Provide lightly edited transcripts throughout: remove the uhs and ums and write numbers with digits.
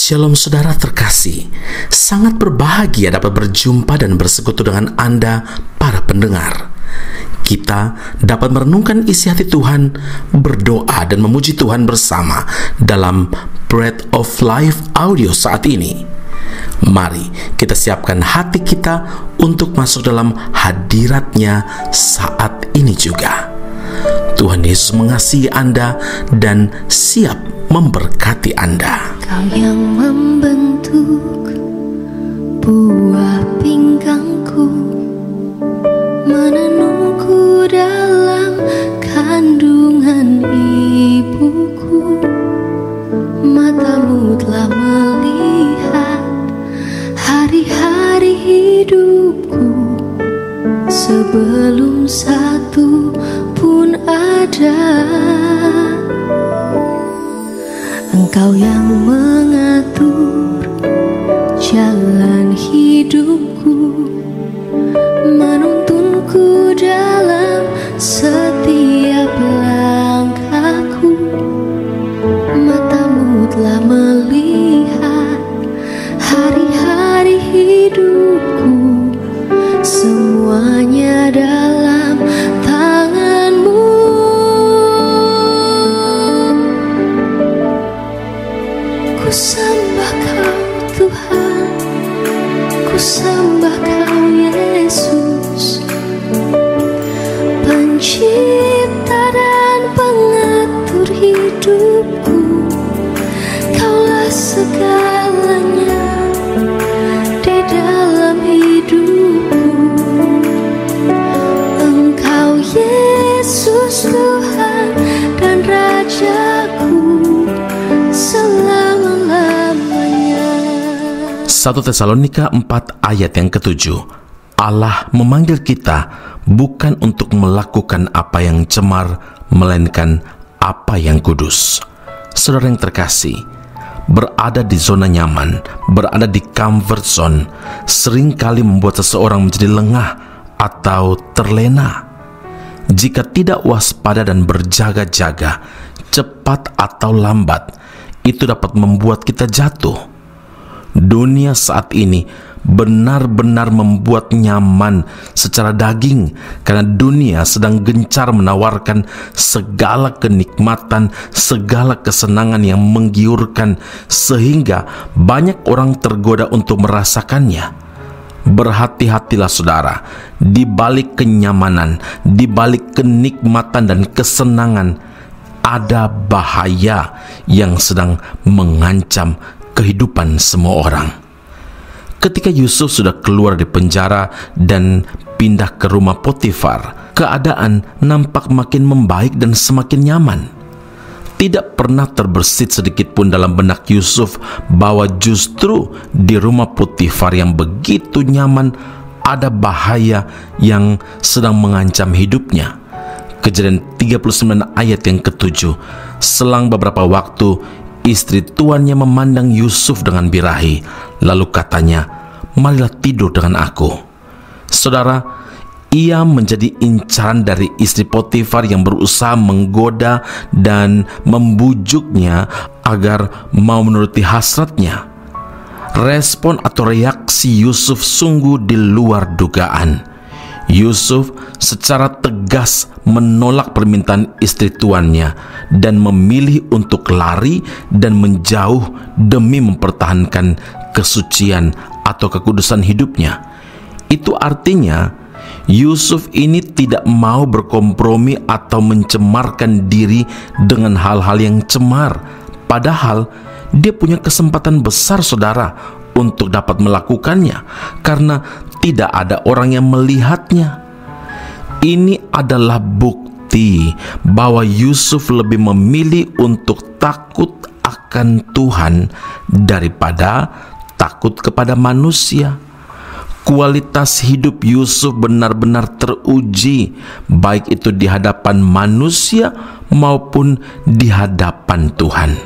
Shalom saudara terkasih, sangat berbahagia dapat berjumpa dan bersekutu dengan Anda para pendengar. Kita dapat merenungkan isi hati Tuhan, berdoa dan memuji Tuhan bersama dalam Bread of Life audio saat ini. Mari kita siapkan hati kita untuk masuk dalam hadirat-Nya saat ini juga. Tuhan Yesus mengasihi Anda dan siap memberkati Anda. Kau yang membentuk buah pinggangku, menenungku dalam kandungan ibuku. Matamu telah melihat hari-hari hidupku, sebelum satu pun ada. Engkau yang mengatur jalan hidupku, menuntunku dalam setiap langkahku. Matamu telah melihat hari-hari hidupku, semuanya dalam tangan-Mu. Ku sembah Kau Tuhan, ku sembah Kau Yesus, pencipta dan pengatur hidupku. Kaulah segalanya di dalam hidupku. Engkau Yesus Tuhan dan Rajaku selama-lamanya. 1 Tesalonika 4 ayat yang ke-7. Allah memanggil kita bukan untuk melakukan apa yang cemar, melainkan apa yang kudus. Saudara yang terkasih, berada di zona nyaman, berada di comfort zone, seringkali membuat seseorang menjadi lengah atau terlena. Jika tidak waspada dan berjaga-jaga, cepat atau lambat, itu dapat membuat kita jatuh. Dunia saat ini benar-benar membuat nyaman secara daging, karena dunia sedang gencar menawarkan segala kenikmatan, segala kesenangan yang menggiurkan, sehingga banyak orang tergoda untuk merasakannya. Berhati-hatilah saudara, di balik kenyamanan, di balik kenikmatan dan kesenangan, ada bahaya yang sedang mengancam kehidupan semua orang. Ketika Yusuf sudah keluar dari penjara dan pindah ke rumah Potifar, keadaan nampak makin membaik dan semakin nyaman. Tidak pernah terbersit sedikit pun dalam benak Yusuf bahwa justru di rumah Potifar yang begitu nyaman ada bahaya yang sedang mengancam hidupnya. Kejadian 39 ayat yang ke-7. Selang beberapa waktu, istri tuannya memandang Yusuf dengan birahi, lalu katanya, "Marilah tidur dengan aku." Saudara, ia menjadi incaran dari istri Potifar yang berusaha menggoda dan membujuknya agar mau menuruti hasratnya. Respon atau reaksi Yusuf sungguh di luar dugaan. Yusuf secara tegas menolak permintaan istri tuannya dan memilih untuk lari dan menjauh demi mempertahankan kesucian atau kekudusan hidupnya. Itu artinya Yusuf ini tidak mau berkompromi atau mencemarkan diri dengan hal-hal yang cemar. Padahal dia punya kesempatan besar saudara untuk dapat melakukannya, karena tidak ada orang yang melihatnya. Ini adalah bukti bahwa Yusuf lebih memilih untuk takut akan Tuhan daripada takut kepada manusia. Kualitas hidup Yusuf benar-benar teruji, baik itu di hadapan manusia maupun di hadapan Tuhan.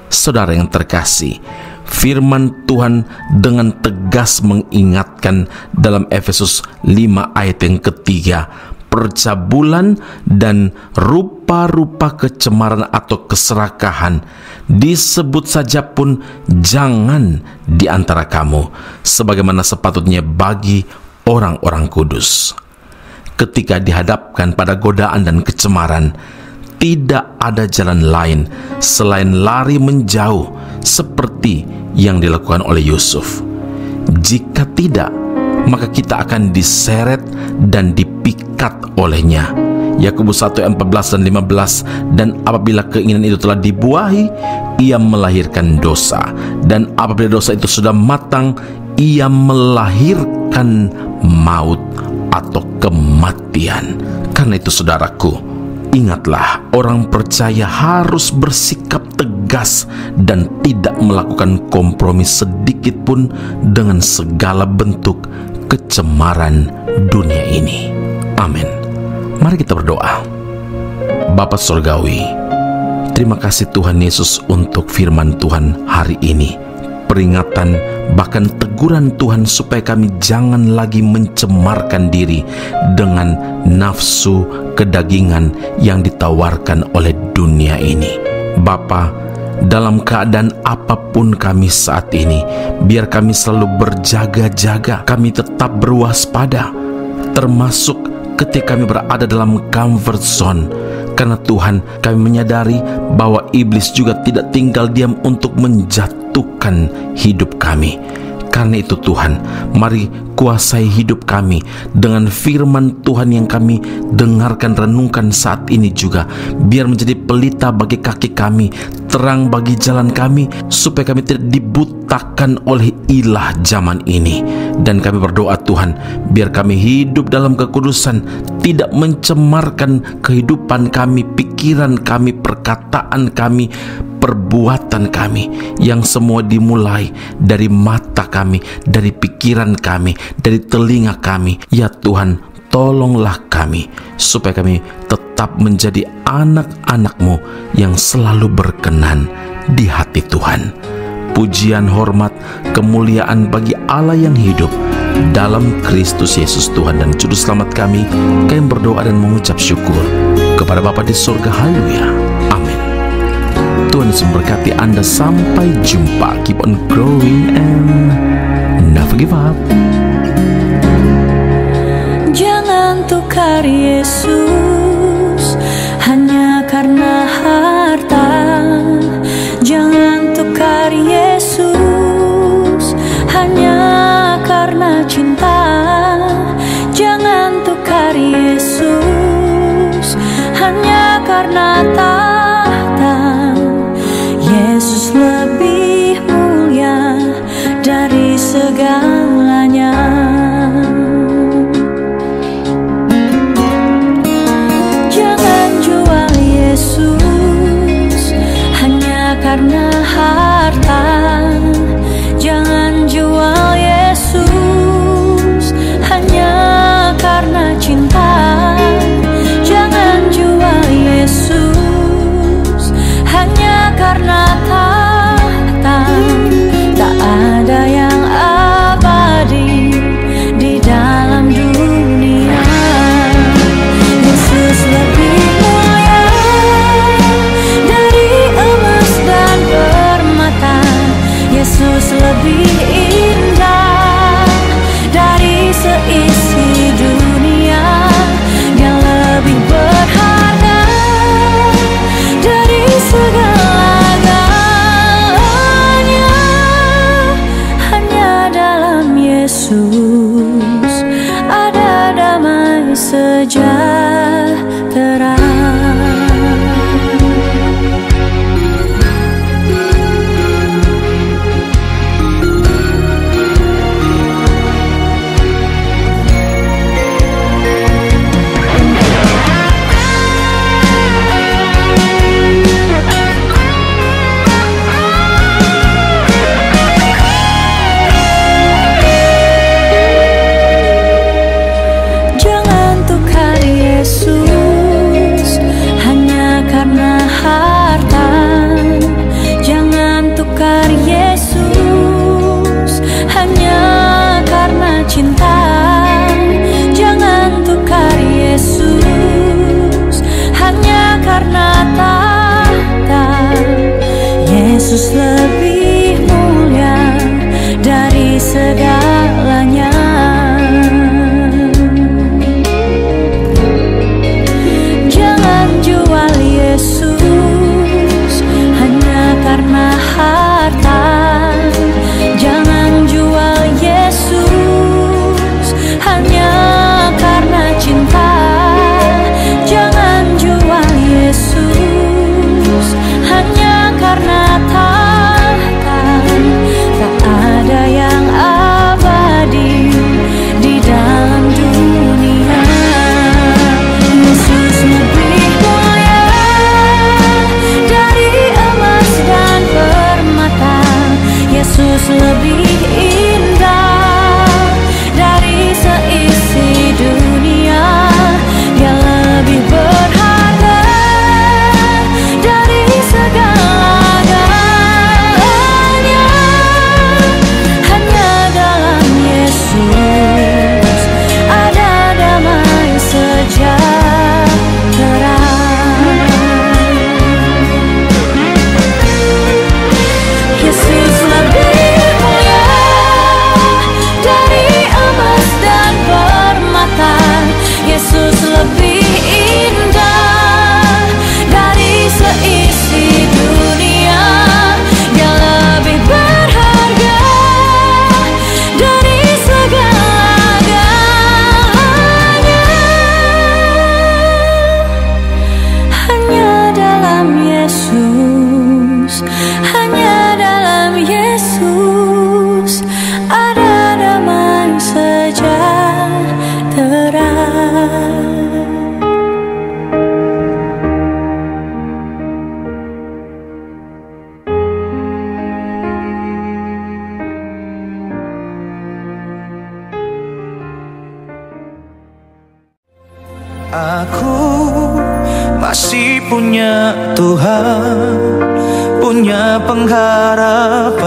Saudara yang terkasih, firman Tuhan dengan tegas mengingatkan dalam Efesus 5 ayat yang ketiga, percabulan, dan rupa-rupa kecemaran atau keserakahan, disebut saja pun jangan di antara kamu, sebagaimana sepatutnya bagi orang-orang kudus. Ketika dihadapkan pada godaan dan kecemaran, tidak ada jalan lain selain lari menjauh seperti yang dilakukan oleh Yusuf. Jika tidak, maka kita akan diseret dan dipikat olehnya. Yakobus 1 ayat 14 dan 15, dan apabila keinginan itu telah dibuahi, ia melahirkan dosa, dan apabila dosa itu sudah matang, ia melahirkan maut atau kematian. Karena itu saudaraku, ingatlah, orang percaya harus bersikap tegas dan tidak melakukan kompromi sedikit pun dengan segala bentuk kecemaran dunia ini. Amin. Mari kita berdoa. Bapa Surgawi, terima kasih Tuhan Yesus untuk firman Tuhan hari ini. Peringatan, bahkan teguran Tuhan supaya kami jangan lagi mencemarkan diri dengan nafsu kedagingan yang ditawarkan oleh dunia ini. Bapa, dalam keadaan apapun kami saat ini, biar kami selalu berjaga-jaga, kami tetap berwaspada, termasuk ketika kami berada dalam comfort zone. Karena Tuhan, kami menyadari bahwa iblis juga tidak tinggal diam untuk menjatuhkan hidup kami. Karena itu Tuhan, mari kuasai hidup kami dengan firman Tuhan yang kami dengarkan, renungkan saat ini juga. Biar menjadi pelita bagi kaki kami, terang bagi jalan kami, supaya kami tidak dibutakan oleh ilah zaman ini. Dan kami berdoa Tuhan, biar kami hidup dalam kekudusan, tidak mencemarkan kehidupan kami, pikiran kami, perkataan kami, perbuatan kami, yang semua dimulai dari mata kami, dari pikiran kami, dari telinga kami. Ya Tuhan, tolonglah kami supaya kami tetap menjadi anak-anak-Mu yang selalu berkenan di hati Tuhan. Pujian, hormat, kemuliaan bagi Allah yang hidup dalam Kristus Yesus Tuhan dan Juru Selamat kami. Kami berdoa dan mengucap syukur kepada Bapa di surga. Haleluya. Amin. Tuhan Yesus memberkati Anda. Sampai jumpa. Keep on growing and never give up. Jangan tukar Yesus hanya karena harta. Jangan tukar Yesus hanya karena cinta. Jangan tukar Yesus hanya karena tahta. Yesus lebih mulia dari segalanya. Jangan jual Yesus hanya karena harta. Jangan jual Yesus hanya karena cinta. Jangan jual Yesus hanya karena tahta. Tak ada yang abadi di dalam dunia. Yesus lebih mulia dari emas dan permata. Yesus lebih indah dari seisi dunia. Dia lebih berharga dari segala-galanya. Hanya dalam Yesus ada damai sejahtera. Yesus lebih mulia dari segalanya. Jangan jual Yesus hanya karena harta. Jangan jual Yesus hanya karena cinta. Jangan jual Yesus hanya karena tahta. Tak ada yang abadi di dalam dunia. Yesus lebih mulia dari emas dan permata. Yesus lebih indah dari seisi dunia. Dia lebih berharga dari segala-galanya. Hanya dalam Yesus ada damai sejahtera. Yesus lebih mulia dari emas dan permata. Yesus lebih indah dari seisi dunia. Dia lebih berharga dari segala-galanya. Hanya dalam Yesus, hanya dalam Yesus ada damai sejahtera. Aku masih punya Tuhan, punya pengharapan.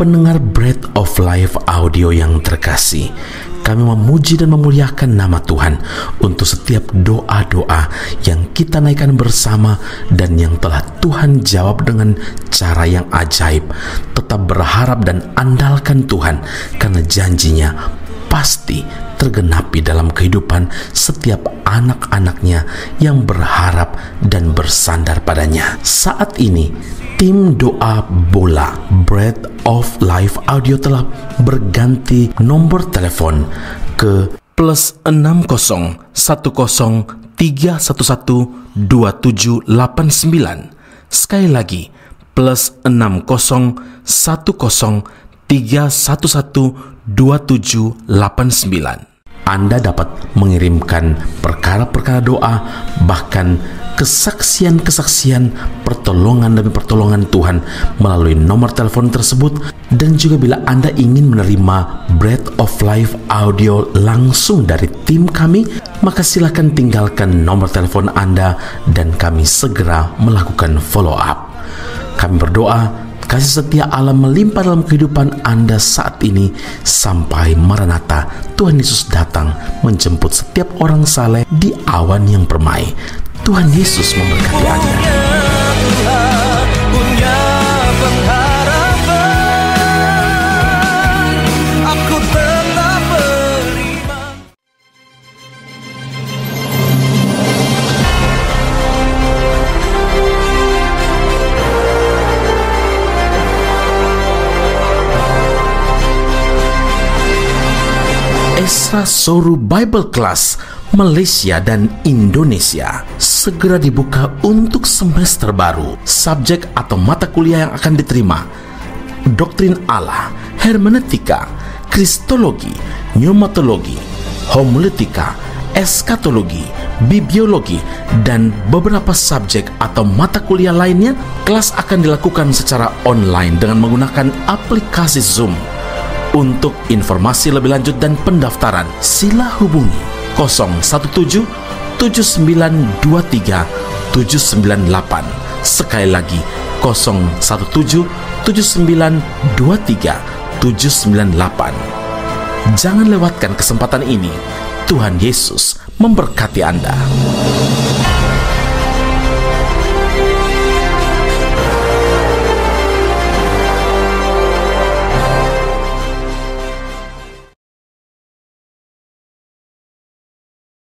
Pendengar Bread of Life audio yang terkasih, kami memuji dan memuliakan nama Tuhan untuk setiap doa-doa yang kita naikkan bersama dan yang telah Tuhan jawab dengan cara yang ajaib. Tetap berharap dan andalkan Tuhan karena janjinya pasti tergenapi dalam kehidupan setiap anak-anaknya yang berharap dan bersandar padanya. Saat ini, tim doa bola Bread of Life audio telah berganti nomor telepon ke +60 10 311 2789. Sekali lagi, +60 10 311 2789. Anda dapat mengirimkan perkara-perkara doa, bahkan kesaksian-kesaksian, pertolongan demi pertolongan Tuhan melalui nomor telepon tersebut. Dan juga bila Anda ingin menerima Bread of Life audio langsung dari tim kami, maka silakan tinggalkan nomor telepon Anda dan kami segera melakukan follow up. Kami berdoa kasih setia Allah melimpah dalam kehidupan Anda saat ini sampai Maranatha, Tuhan Yesus datang menjemput setiap orang saleh di awan yang permai. Tuhan Yesus memberkati Anda. Punya pengharapan, aku tetap beriman. Esra Soru Bible Class Malaysia dan Indonesia segera dibuka untuk semester baru. Subjek atau mata kuliah yang akan diterima: Doktrin Allah, Hermeneutika, Kristologi, Pneumatologi, Homiletika, Eskatologi, Bibliologi, dan beberapa subjek atau mata kuliah lainnya. Kelas akan dilakukan secara online dengan menggunakan aplikasi Zoom. Untuk informasi lebih lanjut dan pendaftaran, sila hubungi 017 7923 798. Sekali lagi 017 7923 798. Jangan lewatkan kesempatan ini. Tuhan Yesus memberkati Anda.